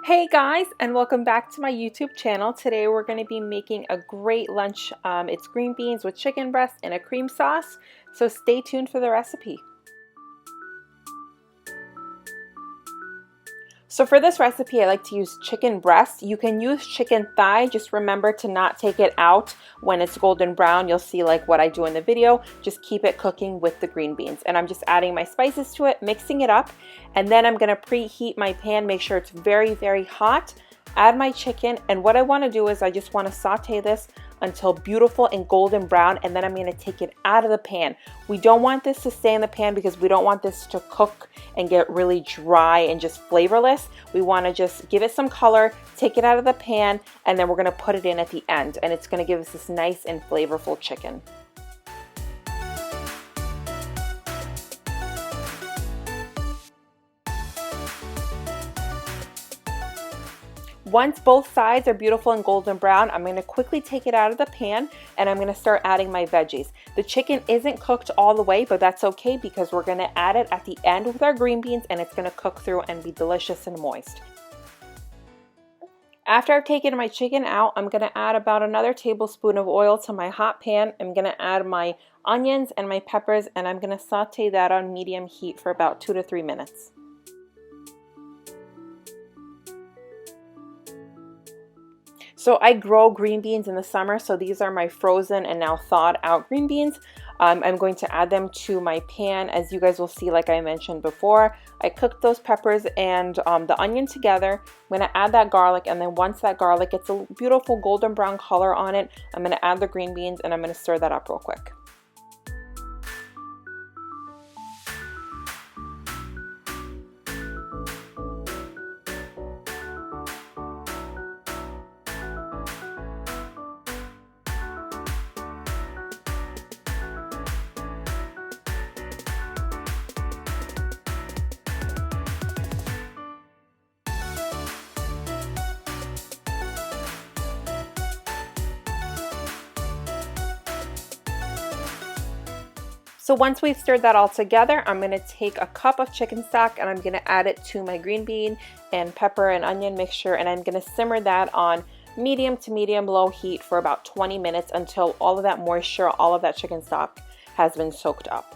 Hey guys, and welcome back to my YouTube channel. Today we're going to be making a great lunch. It's green beans with chicken breast and a cream sauce, so stay tuned for the recipe. So for this recipe, I like to use chicken breast. You can use chicken thigh, just remember to not take it out when it's golden brown. You'll see like what I do in the video. Just keep it cooking with the green beans. And I'm just adding my spices to it, mixing it up, and then I'm gonna preheat my pan, make sure it's very, very hot. Add my chicken, and what I wanna do is I just wanna saute this until beautiful and golden brown, and then I'm gonna take it out of the pan. We don't want this to stay in the pan because we don't want this to cook and get really dry and just flavorless. We wanna just give it some color, take it out of the pan, and then we're gonna put it in at the end, and it's gonna give us this nice and flavorful chicken. Once both sides are beautiful and golden brown, I'm going to quickly take it out of the pan and I'm going to start adding my veggies. The chicken isn't cooked all the way, but that's okay because we're going to add it at the end with our green beans and it's going to cook through and be delicious and moist. After I've taken my chicken out, I'm going to add about another tablespoon of oil to my hot pan. I'm going to add my onions and my peppers and I'm going to saute that on medium heat for about 2 to 3 minutes. So I grow green beans in the summer, so these are my frozen and now thawed out green beans. I'm going to add them to my pan. As you guys will see, like I mentioned before, I cooked those peppers and the onion together. I'm going to add that garlic, and then once that garlic gets a beautiful golden brown color on it, I'm going to add the green beans and I'm going to stir that up real quick. So once we've stirred that all together, I'm going to take a cup of chicken stock and I'm going to add it to my green bean and pepper and onion mixture, and I'm going to simmer that on medium to medium low heat for about 20 minutes until all of that moisture, all of that chicken stock has been soaked up.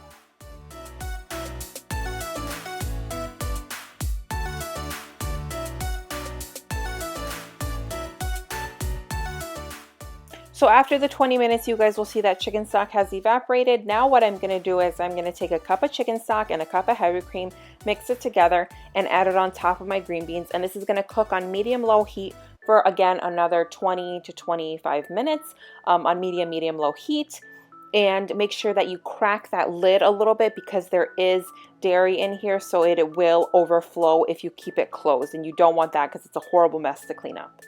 So after the 20 minutes, you guys will see that chicken stock has evaporated. Now what I'm going to do is I'm going to take a cup of chicken stock and a cup of heavy cream, mix it together, and add it on top of my green beans. And this is going to cook on medium-low heat for, again, another 20 to 25 minutes on medium, low heat. And make sure that you crack that lid a little bit because there is dairy in here, so it will overflow if you keep it closed. And you don't want that because it's a horrible mess to clean up.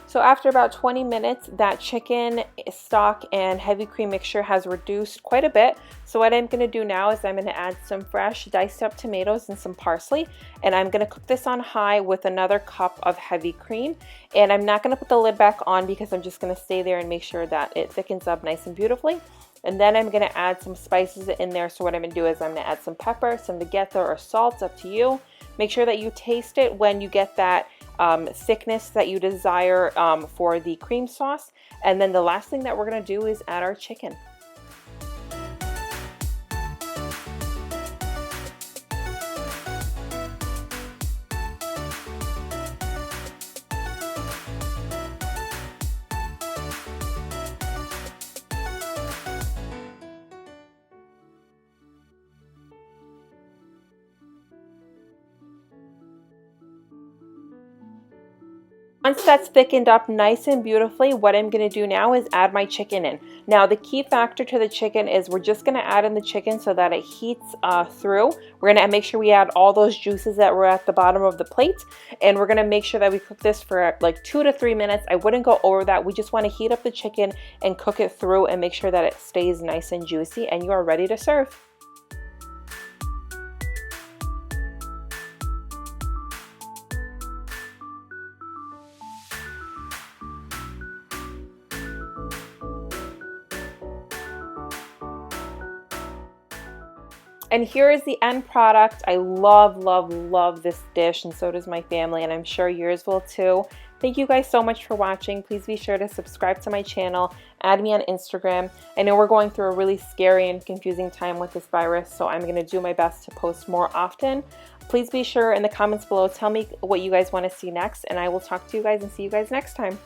So after about 20 minutes, that chicken stock and heavy cream mixture has reduced quite a bit. So what I'm going to do now is I'm going to add some fresh diced up tomatoes and some parsley. And I'm going to cook this on high with another cup of heavy cream. And I'm not going to put the lid back on because I'm just going to stay there and make sure that it thickens up nice and beautifully. And then I'm going to add some spices in there. So what I'm going to do is I'm going to add some pepper, some Vegeta or salt, up to you. Make sure that you taste it when you get that thickness that you desire for the cream sauce. And then the last thing that we're going to do is add our chicken. Once that's thickened up nice and beautifully, what I'm going to do now is add my chicken in. Now the key factor to the chicken is we're just going to add in the chicken so that it heats through. We're going to make sure we add all those juices that were at the bottom of the plate, and we're going to make sure that we cook this for like 2 to 3 minutes. I wouldn't go over that. We just want to heat up the chicken and cook it through and make sure that it stays nice and juicy, and you are ready to serve. And here is the end product. I love, love, love this dish, and so does my family, and I'm sure yours will too. Thank you guys so much for watching. Please be sure to subscribe to my channel, add me on Instagram. I know we're going through a really scary and confusing time with this virus, so I'm going to do my best to post more often. Please be sure in the comments below, tell me what you guys want to see next, and I will talk to you guys and see you guys next time.